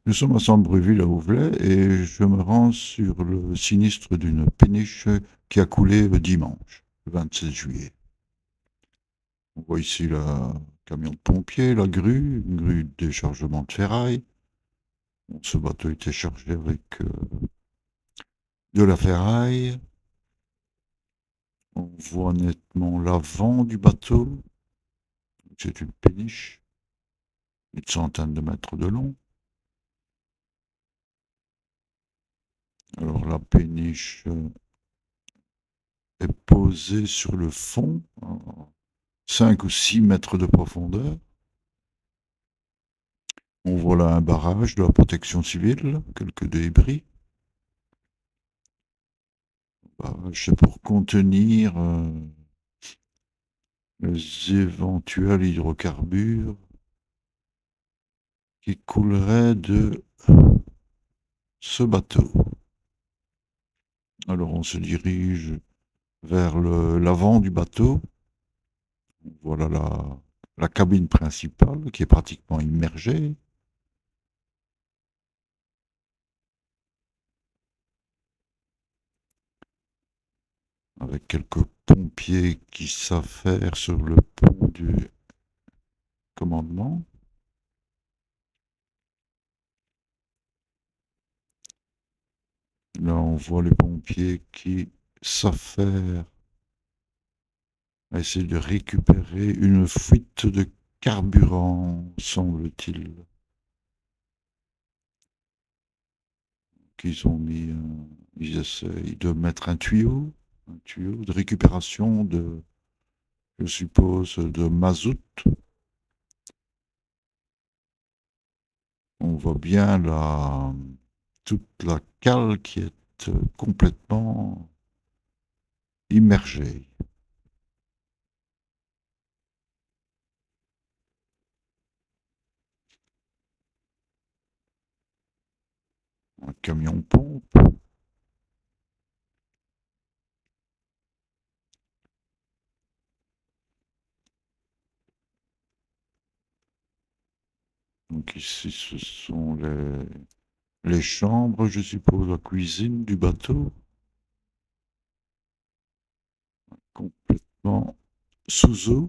Nous sommes à Sambreville à Ouvelet et je me rends sur le sinistre d'une péniche qui a coulé le dimanche, le 26 juillet. On voit ici le camion de pompiers, la grue, une grue de déchargement de ferraille. Bon, ce bateau était chargé avec de la ferraille. On voit nettement l'avant du bateau. C'est une péniche, une centaine de mètres de long. Alors la péniche est posée sur le fond, à 5 ou 6 mètres de profondeur. On voit là un barrage de la protection civile, quelques débris. Barrage, c'est pour contenir les éventuels hydrocarbures qui couleraient de ce bateau. Alors on se dirige vers l'avant du bateau. Voilà la cabine principale qui est pratiquement immergée. Avec quelques pompiers qui s'affairent sur le pont du commandement. Là, on voit les pompiers qui s'affairent à essayer de récupérer une fuite de carburant, semble-t-il, qu'ils ont mis. Ils essayent de mettre un tuyau de récupération de, je suppose, de mazout. On voit bien toute la cale qui est complètement immergée. Un camion pompe. Donc ici, ce sont les chambres, je suppose, la cuisine du bateau, complètement sous eau.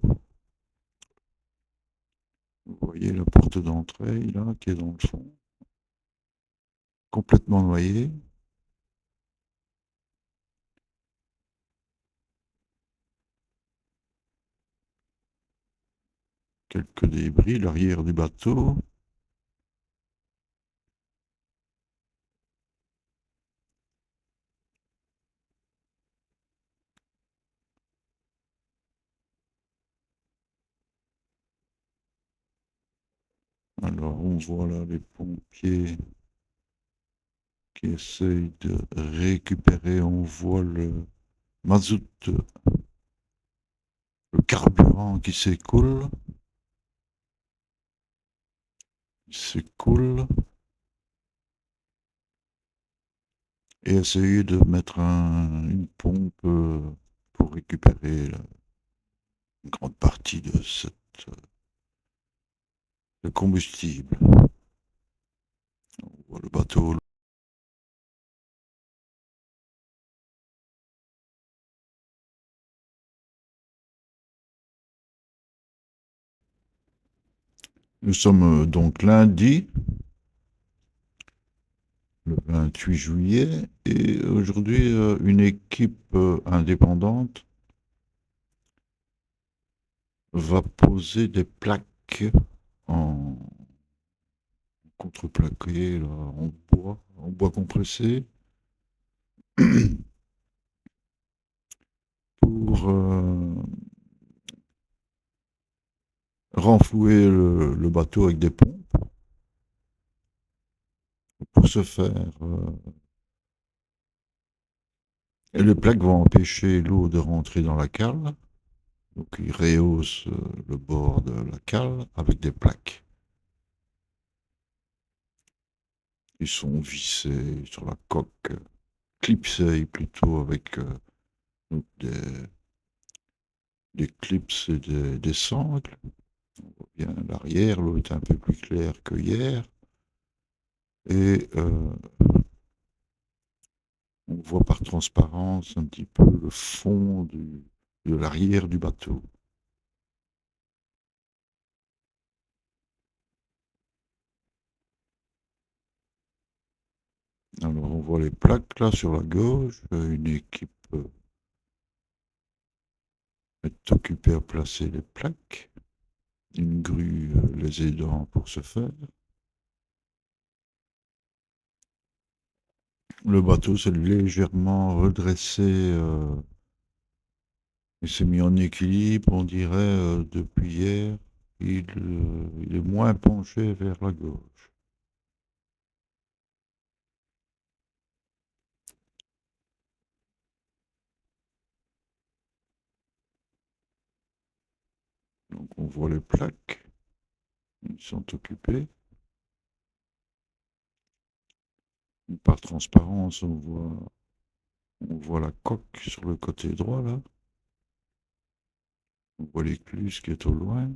Vous voyez la porte d'entrée, là, qui est dans le fond, complètement noyée. Quelques débris, l'arrière du bateau. Alors, on voit là les pompiers qui essayent de récupérer. On voit le mazout, le carburant qui s'écoule. Il s'écoule. Et essayer de mettre une pompe pour récupérer une grande partie de cette de combustible. On voit le bateau. Nous sommes donc lundi, le 28 juillet, et aujourd'hui, une équipe indépendante va poser des plaques en contreplaqué, là, en bois compressé, pour renflouer le bateau avec des pompes. Pour ce faire, et les plaques vont empêcher l'eau de rentrer dans la cale. Donc ils rehaussent le bord de la cale avec des plaques. Ils sont vissés sur la coque, clipsés plutôt avec donc des clips et des sangles. On voit bien l'arrière, l'eau est un peu plus claire que hier. et on voit par transparence un petit peu le fond de l'arrière du bateau. Alors on voit les plaques là sur la gauche, une équipe est occupée à placer les plaques, une grue les aidant pour ce faire. Le bateau s'est légèrement redressé et s'est mis en équilibre, on dirait, depuis hier. Il est moins penché vers la gauche. Donc on voit les plaques, ils sont occupés. Par transparence, on voit la coque sur le côté droit là. On voit l'écluse qui est au loin.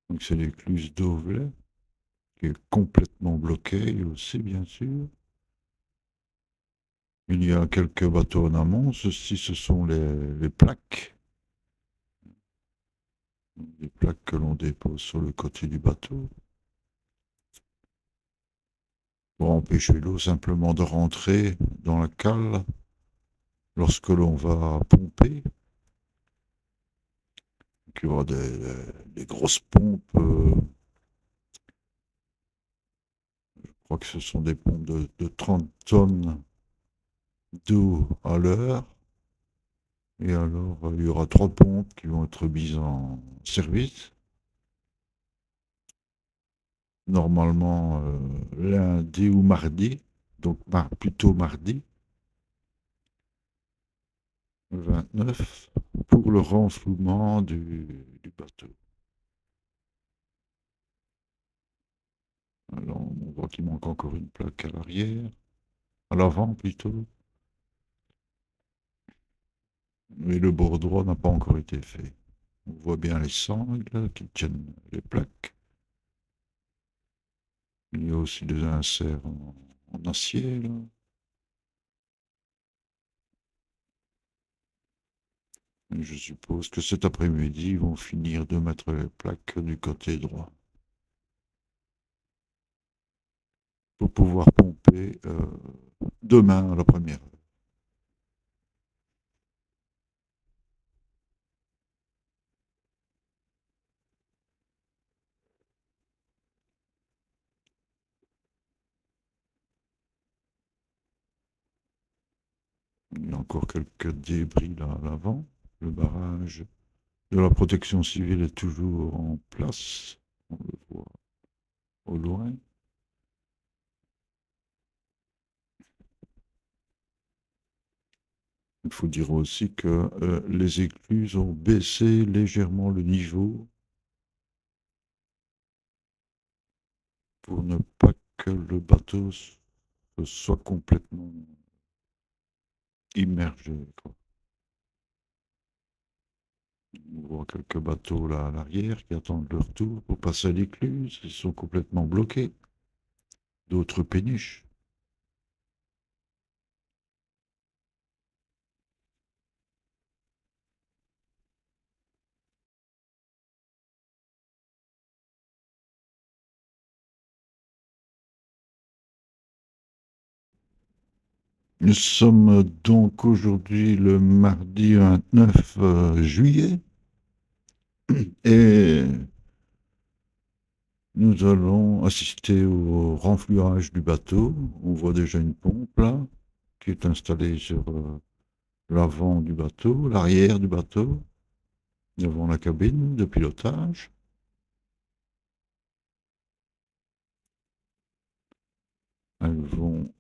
Donc c'est l'écluse d'Auvelais, qui est complètement bloquée aussi, bien sûr. Il y a quelques bateaux en amont. Ceci, ce sont les plaques. Les plaques que l'on dépose sur le côté du bateau pour empêcher l'eau simplement de rentrer dans la cale lorsque l'on va pomper. Donc, il y aura des grosses pompes. Je crois que ce sont des pompes de 30 tonnes d'eau à l'heure. Et alors, il y aura 3 pompes qui vont être mises en service. Normalement, lundi ou mardi. Donc, plutôt mardi, le 29, pour le renflouement du bateau. Alors, on voit qu'il manque encore une plaque à l'arrière, à l'avant plutôt. Mais le bord droit n'a pas encore été fait. On voit bien les sangles qui tiennent les plaques. Il y a aussi des inserts en acier, là. Et je suppose que cet après-midi, ils vont finir de mettre les plaques du côté droit pour pouvoir pomper demain à la première heure. Il y a encore quelques débris là à l'avant. Le barrage de la protection civile est toujours en place. On le voit au loin. Il faut dire aussi que les écluses ont baissé légèrement le niveau pour ne pas que le bateau soit complètement immergé, quoi. On voit quelques bateaux là à l'arrière qui attendent leur tour pour passer à l'écluse. Ils sont complètement bloqués. D'autres péniches. Nous sommes donc aujourd'hui le mardi 29 juillet et nous allons assister au renflouage du bateau. On voit déjà une pompe là qui est installée sur l'avant du bateau, l'arrière du bateau, devant la cabine de pilotage. Elles vont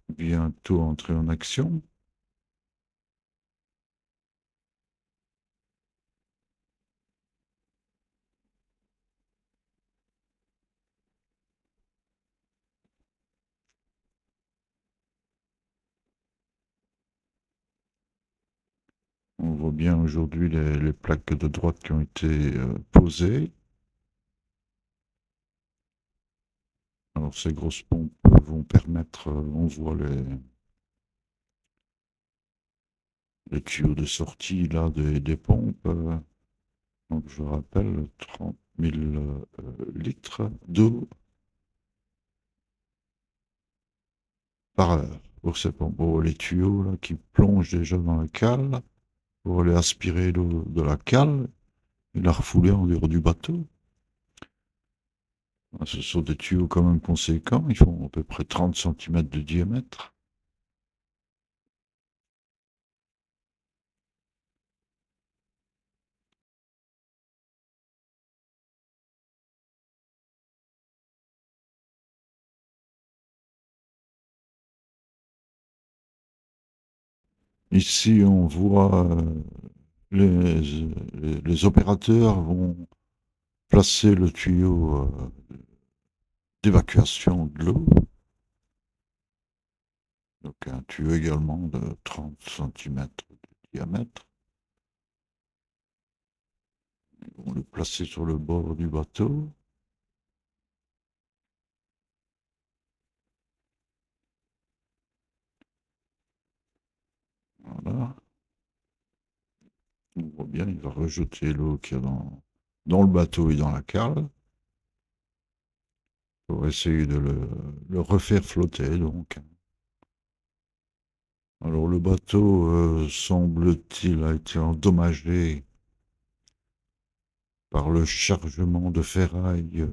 bientôt entrer en action. On voit bien aujourd'hui les plaques de droite qui ont été posées. Alors ces grosses pompes vont permettre, on voit les tuyaux de sortie là des pompes. Donc je rappelle 30 000 litres d'eau par heure pour ces pompes. Bon, les tuyaux là, qui plongent déjà dans la cale pour aller aspirer l'eau de la cale et la refouler en dehors du bateau. Ce sont des tuyaux quand même conséquents, ils font à peu près 30 cm de diamètre. Ici, on voit les opérateurs vont placer le tuyau d'évacuation de l'eau, donc un tuyau également de 30 cm de diamètre. Ils vont le placer sur le bord du bateau. Voilà. On voit bien, il va rejeter l'eau qu'il y a dans le bateau et dans la cale pour essayer de le refaire flotter. Donc. Alors le bateau, semble-t-il, a été endommagé par le chargement de ferraille,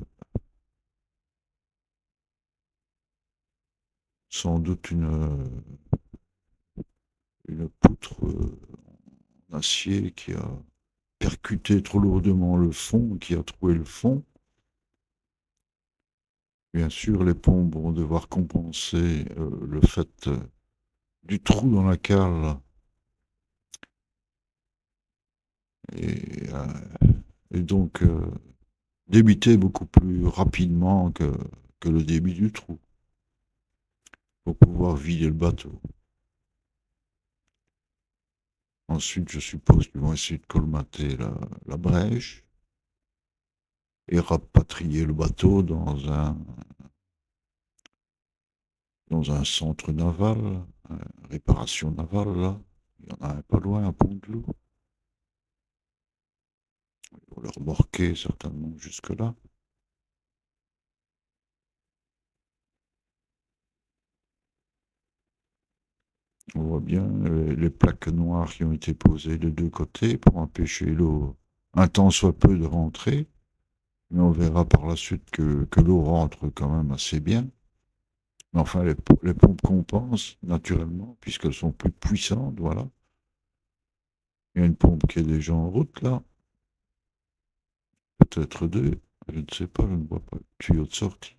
sans doute une poutre en acier qui a percuté trop lourdement le fond, qui a troué le fond. Bien sûr, les pompes vont devoir compenser le fait du trou dans la cale et, et donc débiter beaucoup plus rapidement que le débit du trou pour pouvoir vider le bateau. Ensuite, je suppose qu'ils vont essayer de colmater la brèche et rapatrier le bateau dans un centre naval, réparation navale, là. Il y en a un pas loin, à Pont-de-Loup. Ils vont le remorquer certainement jusque-là. On voit bien les plaques noires qui ont été posées des deux côtés pour empêcher l'eau, un tant soit peu, de rentrer. Mais on verra par la suite que l'eau rentre quand même assez bien. Mais enfin, les pompes compensent naturellement, puisqu'elles sont plus puissantes, voilà. Il y a une pompe qui est déjà en route là, peut-être deux, je ne sais pas, je ne vois pas le tuyau de sortie.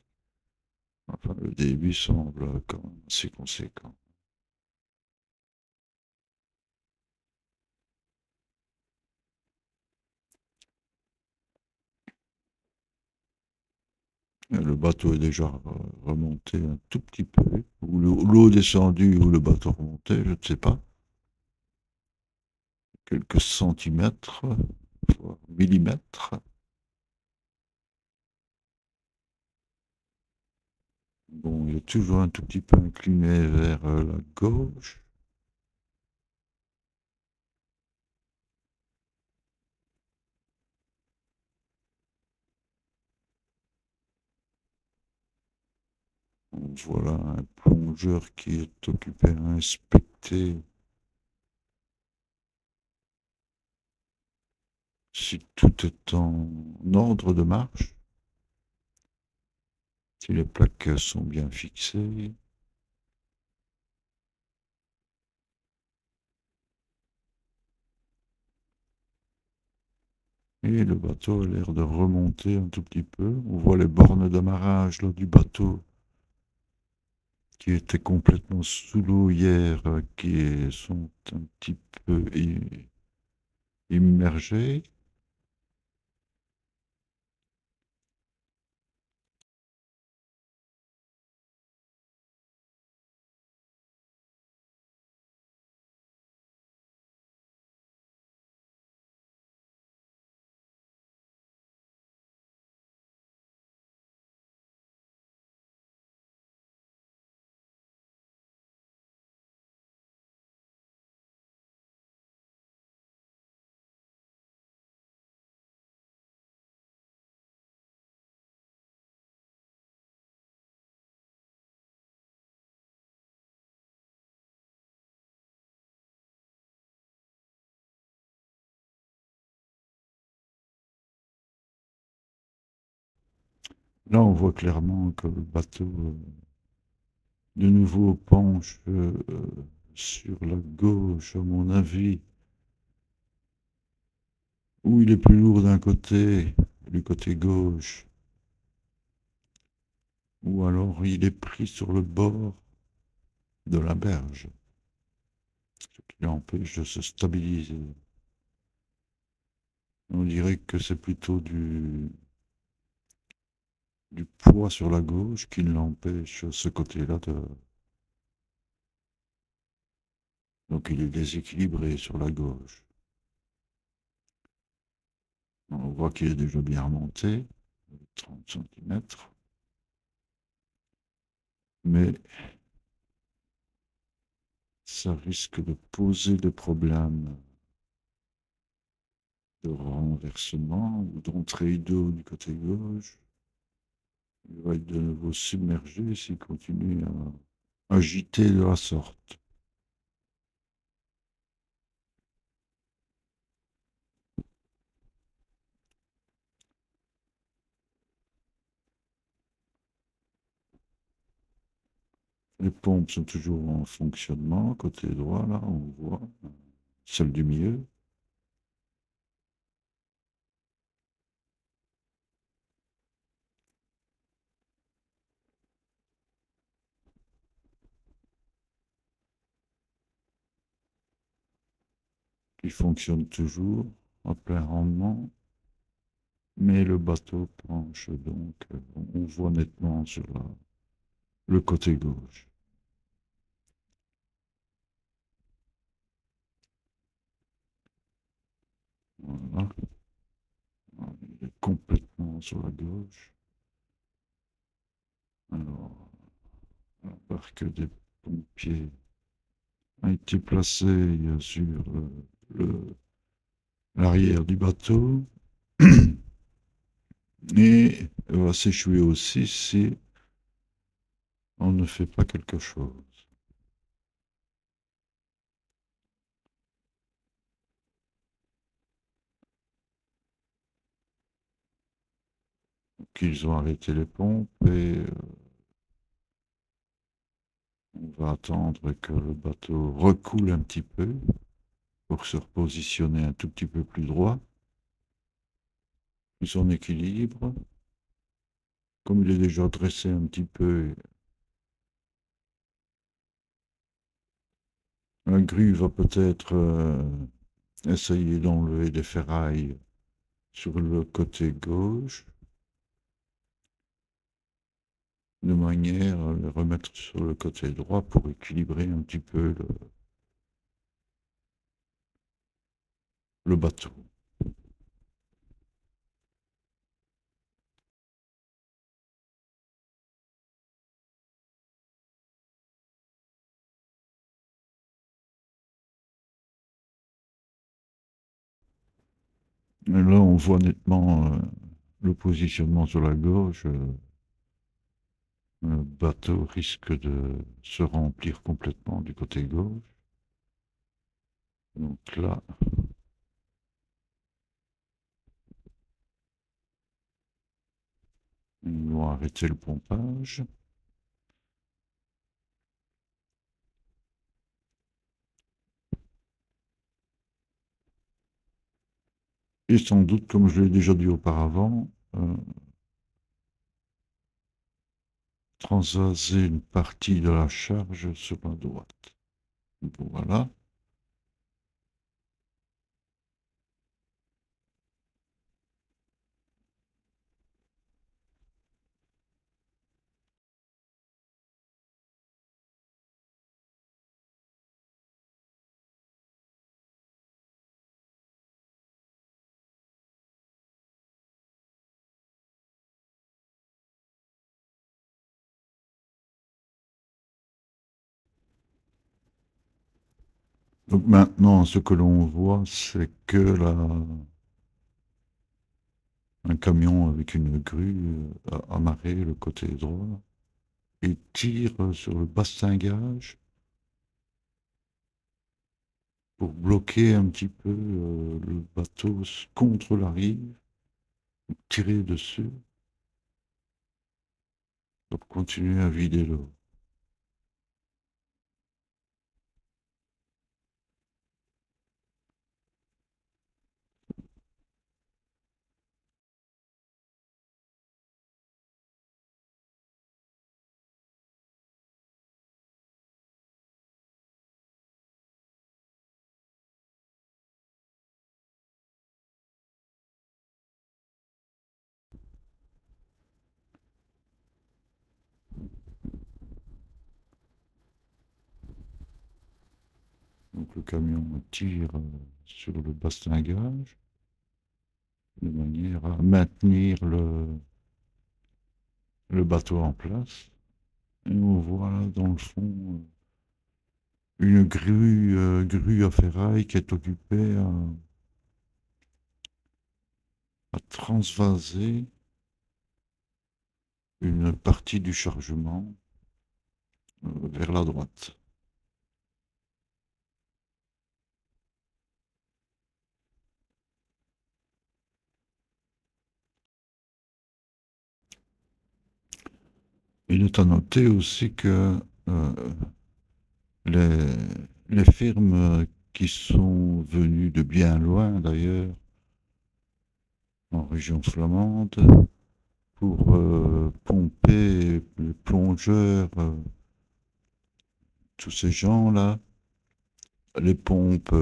Enfin, le débit semble quand même assez conséquent. Et le bateau est déjà remonté un tout petit peu, ou l'eau descendue ou le bateau remonté, je ne sais pas. Quelques centimètres, voire millimètres. Bon, il est toujours un tout petit peu incliné vers la gauche. Voilà un plongeur qui est occupé à inspecter si tout est en ordre de marche, si les plaques sont bien fixées. Et le bateau a l'air de remonter un tout petit peu. On voit les bornes d'amarrage là, du bateau qui étaient complètement sous l'eau hier, qui sont un petit peu immergées. Là, on voit clairement que le bateau, de nouveau, penche sur la gauche, à mon avis, ou il est plus lourd d'un côté, du côté gauche, ou alors il est pris sur le bord de la berge, ce qui l'empêche de se stabiliser. On dirait que c'est plutôt du poids sur la gauche qui l'empêche, ce côté-là, de... Donc il est déséquilibré sur la gauche. On voit qu'il est déjà bien remonté, 30 centimètres, mais ça risque de poser des problèmes de renversement ou d'entrée d'eau du côté gauche. Il va être de nouveau submergé s'il continue à agiter de la sorte. Les pompes sont toujours en fonctionnement, côté droit, là, on voit, celle du milieu. Qui fonctionne toujours à plein rendement, mais le bateau penche donc, on voit nettement sur le côté gauche. Voilà, il est complètement sur la gauche. Alors, la barque des pompiers a été placée sur l'arrière du bateau et va s'échouer aussi si on ne fait pas quelque chose. Donc, ils ont arrêté les pompes et on va attendre que le bateau recoule un petit peu pour se repositionner un tout petit peu plus droit, plus en équilibre. Comme il est déjà dressé un petit peu, la grue va peut-être essayer d'enlever des ferrailles sur le côté gauche, de manière à les remettre sur le côté droit pour équilibrer un petit peu le bateau. Et là, on voit nettement le positionnement sur la gauche. Le bateau risque de se remplir complètement du côté gauche. Donc là, ils vont arrêter le pompage. Et sans doute, comme je l'ai déjà dit auparavant, transvaser une partie de la charge sur la droite. Voilà. Donc maintenant, ce que l'on voit, c'est que un camion avec une grue a amarré le côté droit et tire sur le bastingage pour bloquer un petit peu le bateau contre la rive, tirer dessus. continuer à vider l'eau. Donc le camion tire sur le bastingage de manière à maintenir le bateau en place. Et on voit là dans le fond une grue à ferraille qui est occupée à transvaser une partie du chargement vers la droite. Il est à noter aussi que les, les firmes qui sont venues de bien loin d'ailleurs, en région flamande, pour pomper les plongeurs, tous ces gens-là, les pompes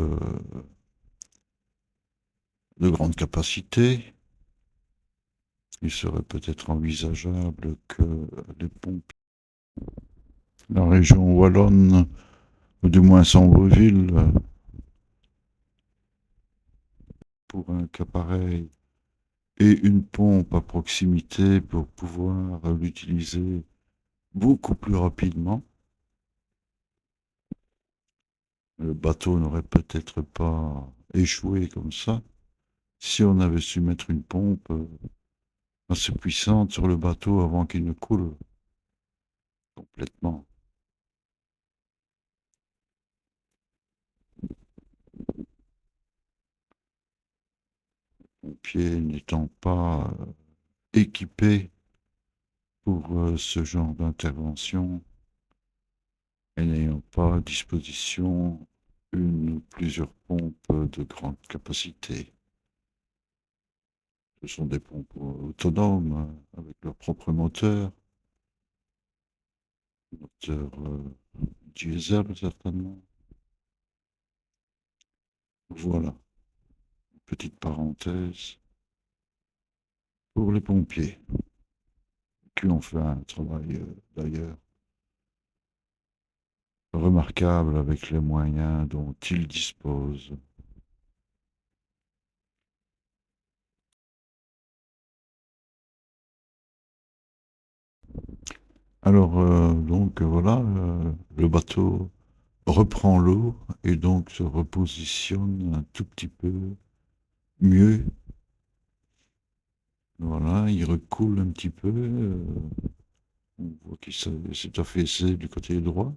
de grande capacité, il serait peut-être envisageable que les pompes de la région wallonne, ou du moins Sambreville, pour un cas pareil, et une pompe à proximité pour pouvoir l'utiliser beaucoup plus rapidement. Le bateau n'aurait peut-être pas échoué comme ça si on avait su mettre une pompe assez puissante sur le bateau avant qu'il ne coule complètement. Pompiers n'étant pas équipés pour ce genre d'intervention et n'ayant pas à disposition une ou plusieurs pompes de grande capacité. Ce sont des pompes autonomes avec leur propre moteur, moteur diesel certainement. Voilà, petite parenthèse pour les pompiers qui ont fait un travail d'ailleurs remarquable avec les moyens dont ils disposent. Alors donc voilà, le bateau reprend l'eau et donc se repositionne un tout petit peu mieux. Voilà, il recoule un petit peu. On voit qu'il s'est affaissé du côté droit.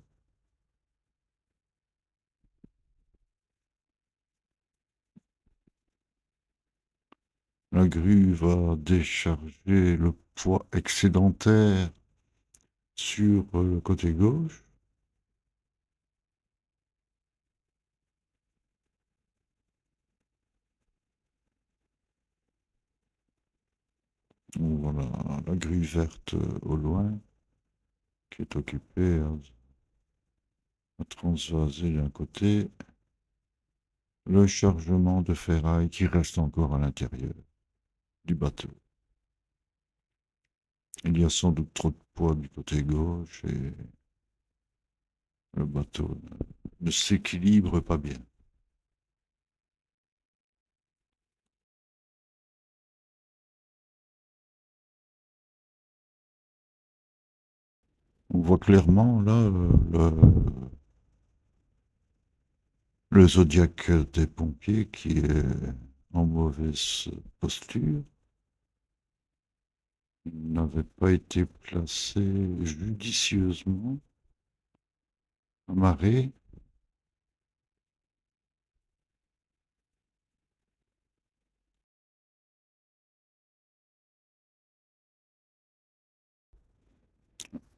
La grue va décharger le poids excédentaire sur le côté gauche. Voilà la grue verte au loin qui est occupée à transvaser d'un côté le chargement de ferraille qui reste encore à l'intérieur du bateau. Il y a sans doute trop de poids du côté gauche et le bateau ne s'équilibre pas bien. On voit clairement là le Zodiac des pompiers qui est en mauvaise posture. Il n'avait pas été placé judicieusement, amarré.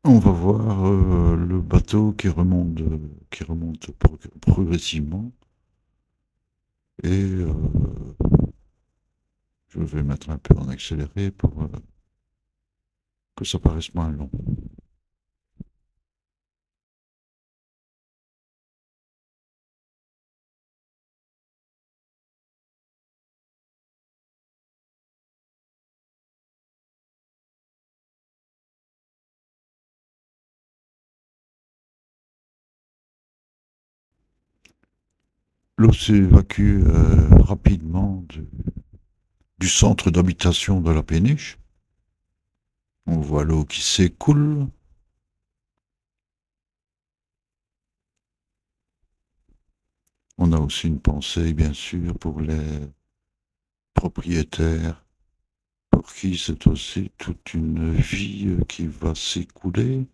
On va voir le bateau qui remonte progressivement. Et je vais mettre un peu en accéléré pour que ça paraisse moins long. L'eau s'évacue rapidement du centre d'habitation de la péniche. On voit l'eau qui s'écoule. On a aussi une pensée, bien sûr, pour les propriétaires, pour qui c'est aussi toute une vie qui va s'écouler.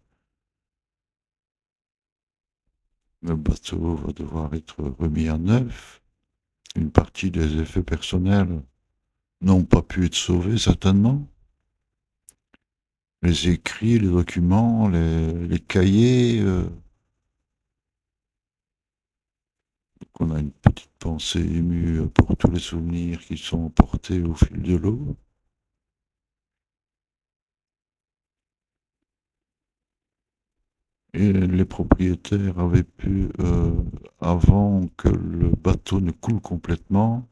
Le bateau va devoir être remis à neuf. Une partie des effets personnels n'ont pas pu être sauvés, certainement. Les écrits, les documents, les cahiers. On a une petite pensée émue pour tous les souvenirs qui sont emportés au fil de l'eau. Et les propriétaires avaient pu, avant que le bateau ne coule complètement,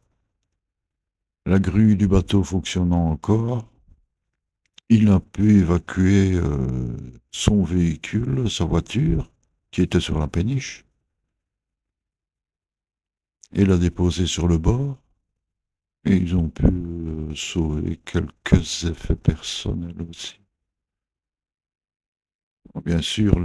la grue du bateau fonctionnant encore, il a pu évacuer son véhicule, sa voiture, qui était sur la péniche, et la déposer sur le bord. Et ils ont pu sauver quelques effets personnels aussi. Bien sûr,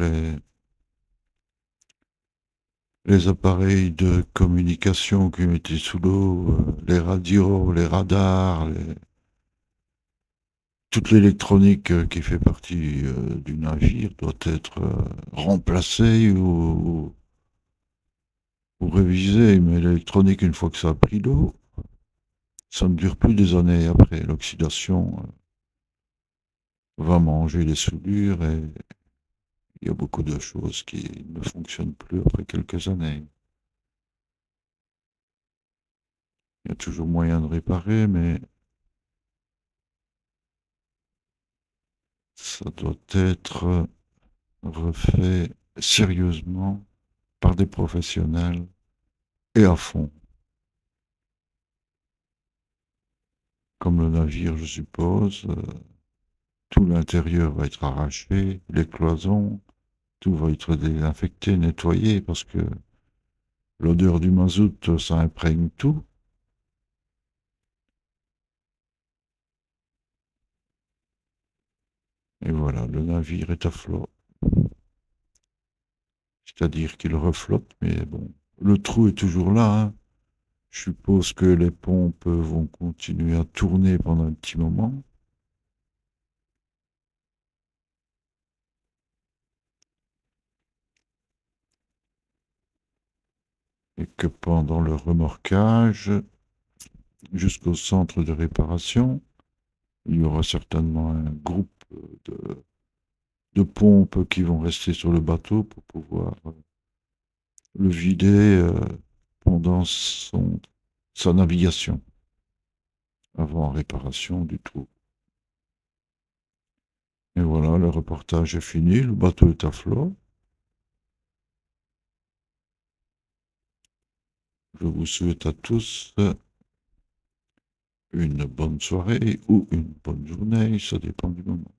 les appareils de communication qui ont été sous l'eau, les radios, les radars, toute l'électronique qui fait partie du navire doit être remplacée ou révisée. Mais l'électronique, une fois que ça a pris l'eau, ça ne dure plus des années après. L'oxydation va manger les soudures et il y a beaucoup de choses qui ne fonctionnent plus après quelques années. Il y a toujours moyen de réparer, mais ça doit être refait sérieusement par des professionnels et à fond. Comme le navire, je suppose, tout l'intérieur va être arraché, les cloisons, tout va être désinfecté, nettoyé, parce que l'odeur du mazout, ça imprègne tout. Et voilà, le navire est à flot. C'est-à-dire qu'il reflotte, mais bon, le trou est toujours là, hein. Je suppose que les pompes vont continuer à tourner pendant un petit moment. Et que pendant le remorquage jusqu'au centre de réparation, il y aura certainement un groupe de, de pompes qui vont rester sur le bateau pour pouvoir le vider pendant sa navigation, avant réparation du tout. Et voilà, le reportage est fini, le bateau est à flot. Je vous souhaite à tous une bonne soirée ou une bonne journée, ça dépend du moment.